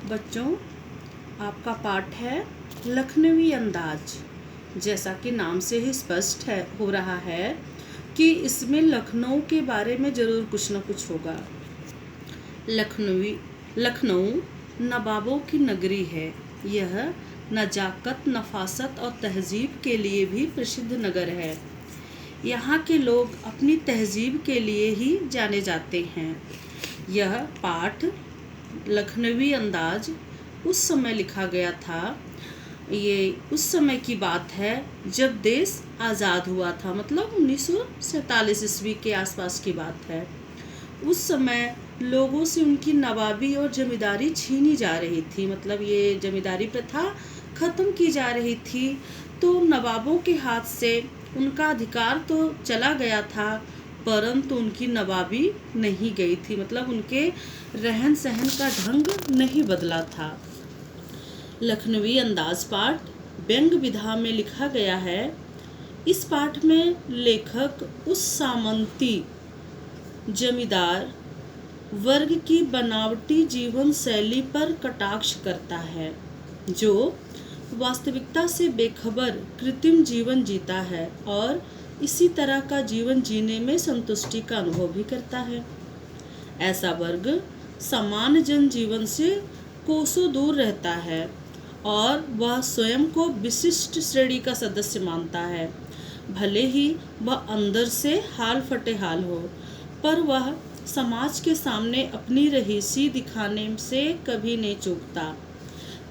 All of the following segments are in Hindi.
बच्चों, आपका पाठ है लखनवी अंदाज। जैसा कि नाम से ही स्पष्ट हो रहा है कि इसमें लखनऊ के बारे में ज़रूर कुछ न कुछ होगा। लखनऊ नवाबों की नगरी है। यह नजाकत, नफासत और तहजीब के लिए भी प्रसिद्ध नगर है। यहाँ के लोग अपनी तहजीब के लिए ही जाने जाते हैं। यह पाठ लखनवी अंदाज उस समय लिखा गया था। ये उस समय की बात है जब देश आज़ाद हुआ था, मतलब 1947 ईस्वी के आसपास की बात है। उस समय लोगों से उनकी नवाबी और जमींदारी छीनी जा रही थी, मतलब ये जमींदारी प्रथा ख़त्म की जा रही थी। तो नवाबों के हाथ से उनका अधिकार तो चला गया था, परंतु उनकी नवाबी नहीं गई थी, मतलब उनके रहन सहन का ढंग नहीं बदला था। लखनवी अंदाज पाठ व्यंग विधा में लिखा गया है। इस पाठ में लेखक उस सामंती जमींदार वर्ग की बनावटी जीवन शैली पर कटाक्ष करता है, जो वास्तविकता से बेखबर कृत्रिम जीवन जीता है और इसी तरह का जीवन जीने में संतुष्टि का अनुभव भी करता है। ऐसा वर्ग सामान्य जनजीवन से कोसों दूर रहता है और वह स्वयं को विशिष्ट श्रेणी का सदस्य मानता है। भले ही वह अंदर से हाल फटे हाल हो, पर वह समाज के सामने अपनी रहीसी दिखाने से कभी नहीं चूकता।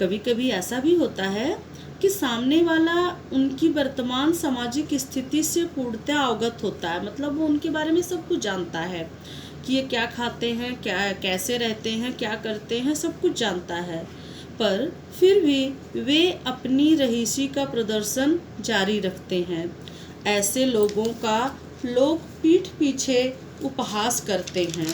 कभी कभी ऐसा भी होता है कि सामने वाला उनकी वर्तमान सामाजिक स्थिति से पूर्णतः अवगत होता है, मतलब वो उनके बारे में सब कुछ जानता है कि ये क्या खाते हैं, क्या कैसे रहते हैं, क्या करते हैं, सब कुछ जानता है। पर फिर भी वे अपनी रहीसी का प्रदर्शन जारी रखते हैं। ऐसे लोगों का लोग पीठ पीछे उपहास करते हैं।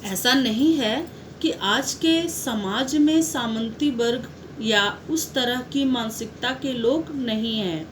ऐसा नहीं है कि आज के समाज में सामंती वर्ग या उस तरह की मानसिकता के लोग नहीं हैं।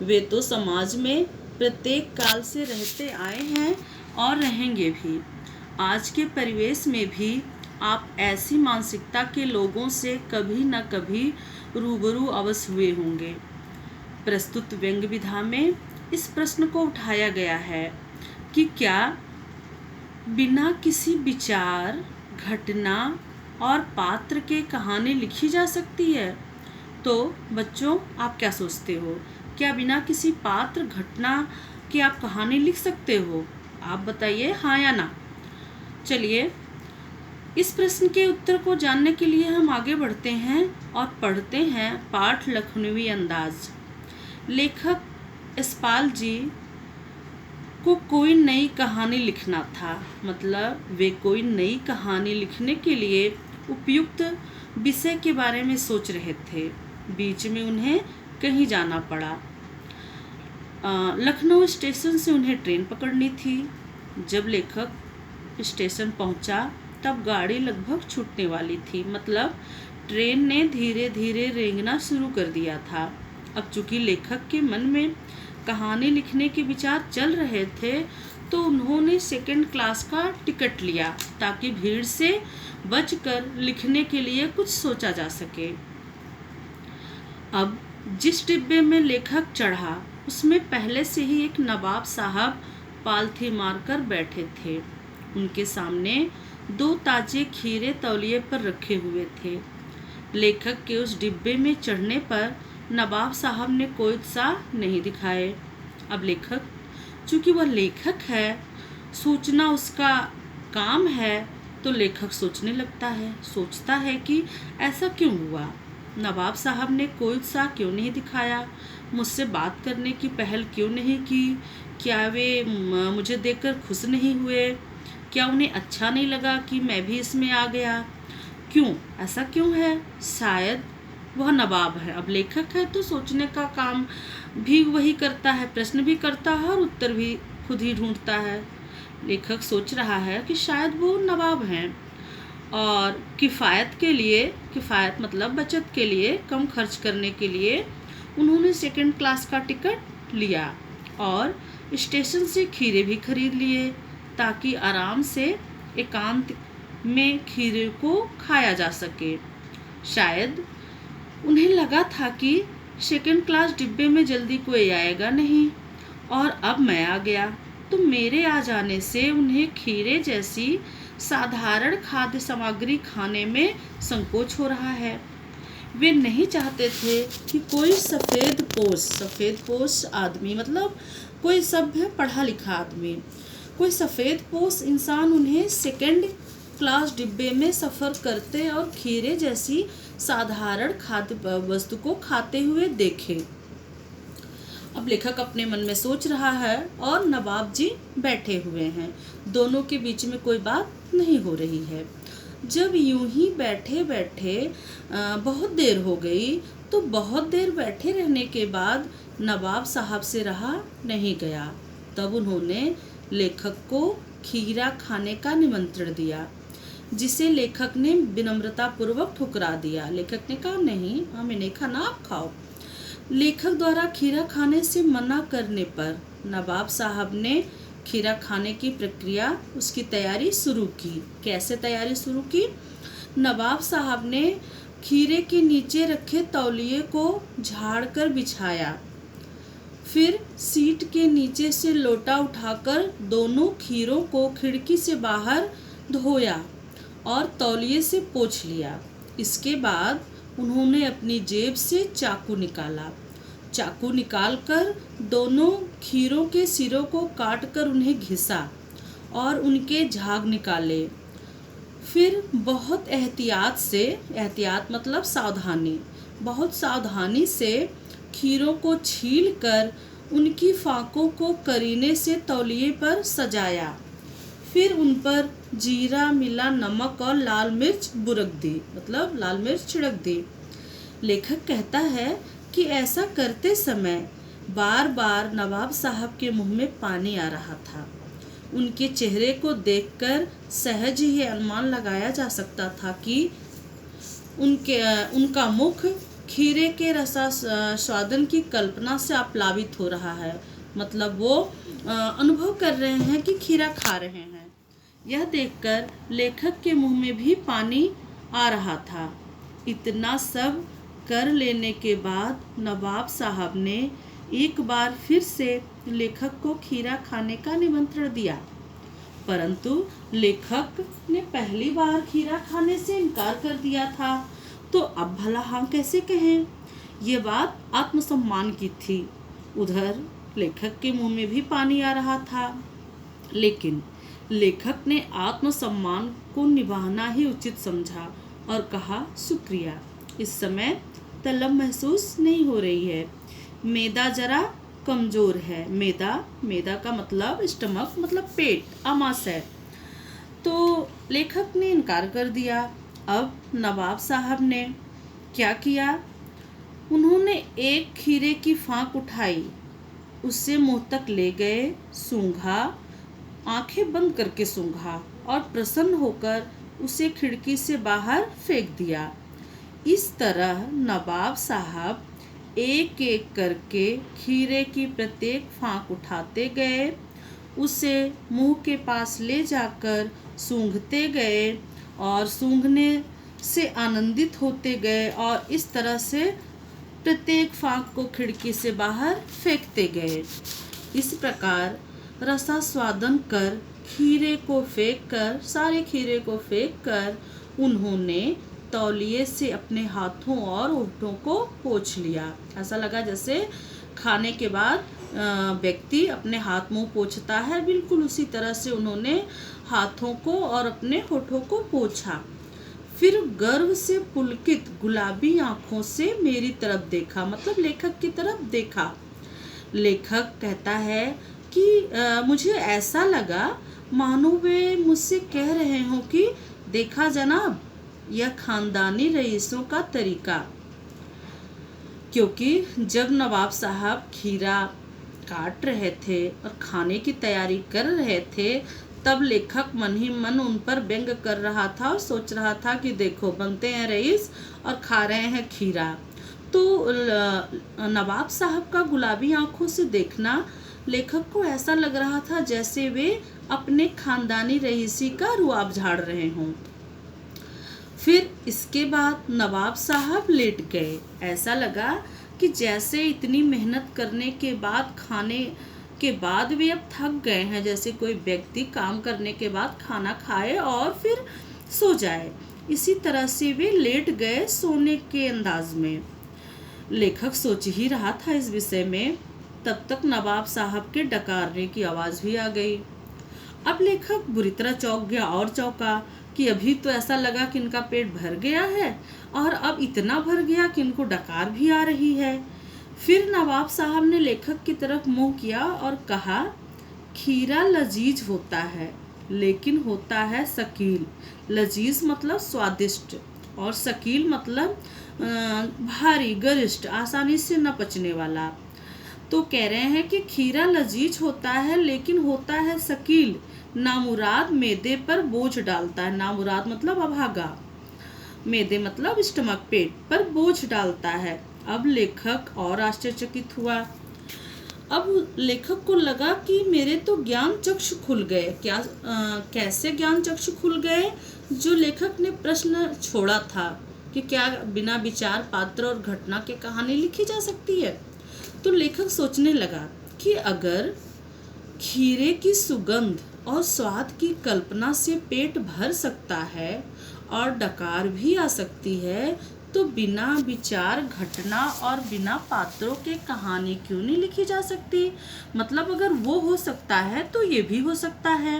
वे तो समाज में प्रत्येक काल से रहते आए हैं और रहेंगे भी। आज के परिवेश में भी आप ऐसी मानसिकता के लोगों से कभी न कभी रूबरू अवश्य हुए होंगे। प्रस्तुत व्यंग विधा में इस प्रश्न को उठाया गया है कि क्या बिना किसी विचार, घटना और पात्र के कहानी लिखी जा सकती है? तो बच्चों, आप क्या सोचते हो? क्या बिना किसी पात्र, घटना के आप कहानी लिख सकते हो? आप बताइए, हाँ या ना। चलिए, इस प्रश्न के उत्तर को जानने के लिए हम आगे बढ़ते हैं और पढ़ते हैं पाठ लखनवी अंदाज। लेखक यशपाल जी को कोई नई कहानी लिखना था, मतलब वे कोई नई कहानी लिखने के लिए उपयुक्त विषय के बारे में सोच रहे थे। बीच में उन्हें कहीं जाना पड़ा। लखनऊ स्टेशन से उन्हें ट्रेन पकड़नी थी। जब लेखक स्टेशन पहुंचा तब गाड़ी लगभग छूटने वाली थी, मतलब ट्रेन ने धीरे धीरे रेंगना शुरू कर दिया था। अब चूंकि लेखक के मन में कहानी लिखने के विचार चल रहे थे, तो उन्होंने सेकंड क्लास का टिकट लिया ताकि भीड़ से बचकर लिखने के लिए कुछ सोचा जा सके। अब जिस डिब्बे में लेखक चढ़ा, उसमें पहले से ही एक नवाब साहब पालथी मारकर बैठे थे। उनके सामने 2 ताजे खीरे तौलिए पर रखे हुए थे। लेखक के उस डिब्बे में चढ़ने पर नवाब साहब ने कोई उत्साह नहीं दिखाए। अब लेखक, चूँकि वह लेखक है, सोचना उसका काम है, तो लेखक सोचने लगता है, सोचता है कि ऐसा क्यों हुआ, नवाब साहब ने कोई उत्साह क्यों नहीं दिखाया, मुझसे बात करने की पहल क्यों नहीं की, क्या वे मुझे देखकर खुश नहीं हुए, क्या उन्हें अच्छा नहीं लगा कि मैं भी इसमें आ गया, क्यों, ऐसा क्यों है? शायद वह नवाब है। अब लेखक है तो सोचने का काम भी वही करता है, प्रश्न भी करता है और उत्तर भी खुद ही ढूंढता है। लेखक सोच रहा है कि शायद वो नवाब हैं और किफ़ायत मतलब बचत के लिए, कम खर्च करने के लिए उन्होंने सेकंड क्लास का टिकट लिया और स्टेशन से खीरे भी खरीद लिए ताकि आराम से एकांत में खीरे को खाया जा सके। शायद उन्हें लगा था कि सेकंड क्लास डिब्बे में जल्दी कोई आएगा नहीं, और अब मैं आ गया तो मेरे आ जाने से उन्हें खीरे जैसी साधारण खाद्य सामग्री खाने में संकोच हो रहा है। वे नहीं चाहते थे कि कोई सफ़ेद पोश आदमी, मतलब कोई सभ्य पढ़ा लिखा आदमी, कोई सफ़ेद पोश इंसान उन्हें सेकंड क्लास डिब्बे में सफ़र करते और खीरे जैसी साधारण खाद्य वस्तु को खाते हुए देखे। अब लेखक अपने मन में सोच रहा है और नवाब जी बैठे हुए हैं। दोनों के बीच में कोई बात नहीं हो रही है। जब यूं ही बैठे बैठे बहुत देर हो गई तो बहुत देर बैठे रहने के बाद नवाब साहब से रहा नहीं गया। तब उन्होंने लेखक को खीरा खाने का निमंत्रण दिया, जिसे लेखक ने विनम्रतापूर्वक ठुकरा दिया। लेखक ने कहा, नहीं, हमें नहीं खाना, आप खाओ। लेखक द्वारा खीरा खाने से मना करने पर नवाब साहब ने खीरा खाने की प्रक्रिया, उसकी तैयारी शुरू की। कैसे तैयारी शुरू की? नवाब साहब ने खीरे के नीचे रखे तौलिए को झाड़कर बिछाया, फिर सीट के नीचे से लोटा उठाकर दोनों खीरों को खिड़की से बाहर धोया और तौलिए से पोंछ लिया। इसके बाद उन्होंने अपनी जेब से चाकू निकाला। चाकू निकालकर दोनों खीरों के सिरों को काटकर उन्हें घिसा और उनके झाग निकाले। फिर बहुत एहतियात मतलब सावधानी, बहुत सावधानी से खीरों को छीलकर उनकी फाँकों को करीने से तौलिए पर सजाया। फिर उन पर जीरा मिला नमक और लाल मिर्च बुरक दी, मतलब लाल मिर्च छिड़क दी। लेखक कहता है कि ऐसा करते समय बार बार नवाब साहब के मुंह में पानी आ रहा था। उनके चेहरे को देखकर सहज ही अनुमान लगाया जा सकता था कि उनका मुख खीरे के रसा स्वादन की कल्पना से आप्लावित हो रहा है। मतलब वो अनुभव कर रहे हैं कि खीरा खा रहे हैं। यह देखकर लेखक के मुंह में भी पानी आ रहा था। इतना सब कर लेने के बाद नवाब साहब ने एक बार फिर से लेखक को खीरा खाने का निमंत्रण दिया, परंतु लेखक ने पहली बार खीरा खाने से इनकार कर दिया था, तो अब भला हाँ कैसे कहें? ये बात आत्मसम्मान की थी। उधर लेखक के मुंह में भी पानी आ रहा था, लेकिन लेखक ने आत्मसम्मान को निभाना ही उचित समझा और कहा, शुक्रिया, इस समय तलब महसूस नहीं हो रही है। मैदा जरा कमज़ोर है। मैदा का मतलब स्टमक, मतलब पेट, आमाशय। तो लेखक ने इनकार कर दिया। अब नवाब साहब ने क्या किया? उन्होंने एक खीरे की फाँक उठाई, उससे मुँह तक ले गए, सूंघा, आंखें बंद करके सूंघा और प्रसन्न होकर उसे खिड़की से बाहर फेंक दिया। इस तरह नवाब साहब एक एक करके खीरे की प्रत्येक फाँक उठाते गए, उसे मुंह के पास ले जाकर सूंघते गए और सूंघने से आनंदित होते गए और इस तरह से प्रत्येक फाँक को खिड़की से बाहर फेंकते गए। इस प्रकार रसास्वादन कर सारे खीरे को फेंककर उन्होंने तौलिए से अपने हाथों और होठों को पोंछ लिया। ऐसा लगा जैसे खाने के बाद व्यक्ति अपने हाथ मुंह पोंछता है, बिल्कुल उसी तरह से उन्होंने हाथों को और अपने होठों को पोंछा। फिर गर्व से पुलकित गुलाबी आँखों से मेरी तरफ देखा, मतलब लेखक की तरफ देखा। लेखक कहता है कि मुझे ऐसा लगा मानो वे मुझसे कह रहे हों कि देखा जनाब, यह खानदानी रईसों का तरीका। क्योंकि जब नवाब साहब खीरा काट रहे थे और खाने की तैयारी कर रहे थे, तब लेखक मन ही मन उन पर व्यंग कर रहा था और सोच रहा था कि देखो, बनते हैं रईस और खा रहे हैं खीरा। तो नवाब साहब का गुलाबी आंखों से देखना लेखक को ऐसा लग रहा था जैसे वे अपने खानदानी रईसी का रुआब झाड़ रहे हों। फिर इसके बाद नवाब साहब लेट गए। ऐसा लगा कि जैसे इतनी मेहनत करने के बाद खाने के बाद वे अब थक गए हैं, जैसे कोई व्यक्ति काम करने के बाद खाना खाए और फिर सो जाए। इसी तरह से वे लेट गए सोने के अंदाज में। लेखक सोच ही रहा था इस विषय में, तब तक नवाब साहब के डकारने की आवाज़ भी आ गई। अब लेखक बुरी तरह चौंक गया और चौंका कि अभी तो ऐसा लगा कि इनका पेट भर गया है और अब इतना भर गया कि इनको डकार भी आ रही है। फिर नवाब साहब ने लेखक की तरफ मुंह किया और कहा, खीरा लजीज होता है लेकिन होता है शकील। लजीज मतलब स्वादिष्ट और शकील मतलब भारी, गरिष्ठ, आसानी से न पचने वाला। तो कह रहे हैं कि खीरा लजीज होता है लेकिन होता है शकील, नामुराद मैदे पर बोझ डालता है। नामुराद मतलब अभागा, मैदे मतलब स्टमक, पेट पर बोझ डालता है। अब लेखक और आश्चर्यचकित हुआ। अब लेखक को लगा कि मेरे तो ज्ञान चक्षु खुल गए। कैसे ज्ञान चक्षु खुल गए? जो लेखक ने प्रश्न छोड़ा था कि क्या बिना विचार पात्र और घटना के कहानी लिखी जा सकती है, तो लेखक सोचने लगा कि अगर खीरे की सुगंध और स्वाद की कल्पना से पेट भर सकता है और डकार भी आ सकती है, तो बिना विचार घटना और बिना पात्रों के कहानी क्यों नहीं लिखी जा सकती? मतलब अगर वो हो सकता है तो ये भी हो सकता है।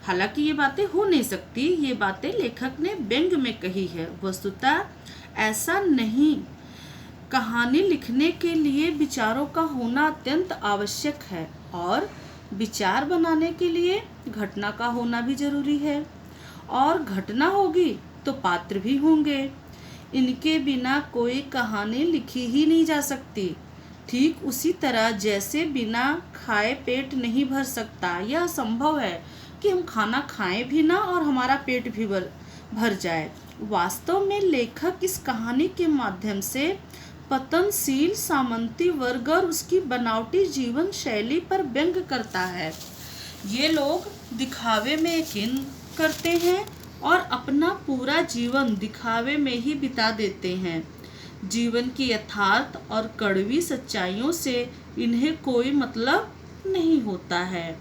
हालांकि ये बातें हो नहीं सकती, ये बातें लेखक ने व्यंग में कही है। वस्तुतः ऐसा नहीं। कहानी लिखने के लिए विचारों का होना अत्यंत आवश्यक है और विचार बनाने के लिए घटना का होना भी जरूरी है, और घटना होगी तो पात्र भी होंगे। इनके बिना कोई कहानी लिखी ही नहीं जा सकती। ठीक उसी तरह जैसे बिना खाए पेट नहीं भर सकता, यह संभव है कि हम खाना खाएं भी ना और हमारा पेट भी भर जाए। वास्तव में लेखक इस कहानी के माध्यम से पतनशील सामंती वर्ग और उसकी बनावटी जीवन शैली पर व्यंग करता है। ये लोग दिखावे में यकीन करते हैं और अपना पूरा जीवन दिखावे में ही बिता देते हैं। जीवन की यथार्थ और कड़वी सच्चाइयों से इन्हें कोई मतलब नहीं होता है।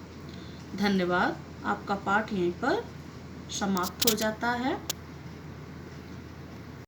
धन्यवाद। आपका पाठ यहीं पर समाप्त हो जाता है।